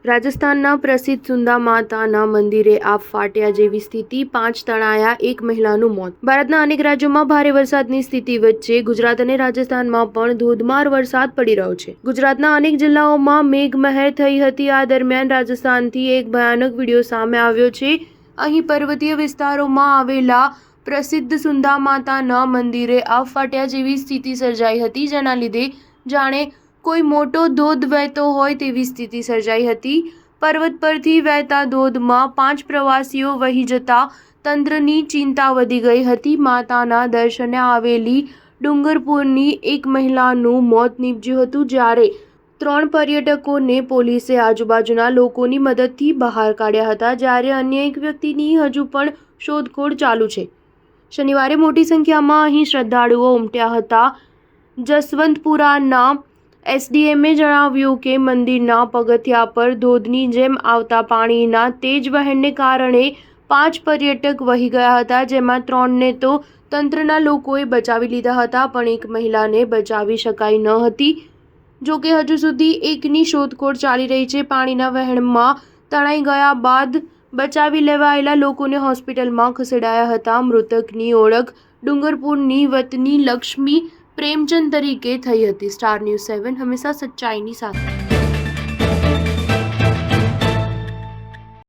રાજસ્થાનના પ્રસિદ્ધ સુંદા માતાના મંદિરે આગ ફાટ્યા જેવી સ્થિતિ, 5 તણાયા, 1 મહિલાનું મોત. ભારતના અનેક રાજ્યોમાં ભારે વરસાદની સ્થિતિ વચ્ચે ગુજરાત અને રાજસ્થાનમાં પણ ધોધમાર વરસાદ પડી રહ્યો છે. ગુજરાતના અનેક જિલ્લાઓમાં મેઘમહેર થઈ હતી. આ દરમિયાન રાજસ્થાનથી એક ભયાનક વિડીયો સામે આવ્યો છે. અહીં પર્વતીય વિસ્તારોમાં આવેલા પ્રસિદ્ધ સુંદા માતાના મંદિરે આગ ફાટ્યા જેવી સ્થિતિ સર્જાઈ હતી, જેના લીધે જાણે કોઈ મોટો ધોધ વહેતો હોય તેવી સ્થિતિ સર્જાઈ હતી. પર્વત પરથી વહેતા ધોધમાં 5 પ્રવાસીઓ વહી જતા તંત્રની ચિંતા વધી ગઈ હતી. માતાના દર્શને આવેલી ડુંગરપુરની એક મહિલાનું મોત નીપજ્યું હતું, જ્યારે 3 પર્યટકોને પોલીસે આજુબાજુના લોકોની મદદથી બહાર કાઢ્યા હતા, જ્યારે અન્ય એક વ્યક્તિની હજુ પણ શોધખોળ ચાલુ છે. શનિવારે મોટી સંખ્યામાં અહીં શ્રદ્ધાળુઓ ઉમટ્યા હતા. જસવંતપુરાના એસડીએમએ જણાવ્યું કે મંદિરના પગથિયા પર ધોધની જેમ આવતા પાણીના તેજ વહેણને કારણે 5 પર્યટક વહી ગયા હતા, જેમાં 3ને તો તંત્રના લોકોએ બચાવી લીધા હતા, પણ એક મહિલાને બચાવી શકાઈ ન હતી. જોકે હજુ સુધી એકની શોધખોળ ચાલી રહી છે. પાણીના વહેણમાં તણાઈ ગયા બાદ બચાવી લેવાયેલા લોકોને હોસ્પિટલમાં ખસેડાયા હતા. મૃતકની ઓળખ ડુંગરપુરની વતની લક્ષ્મી પ્રેમચંદ તરીકે થઈ હતી. સ્ટાર ન્યૂઝ 7 હંમેશા સચ્ચાઈની સાથે.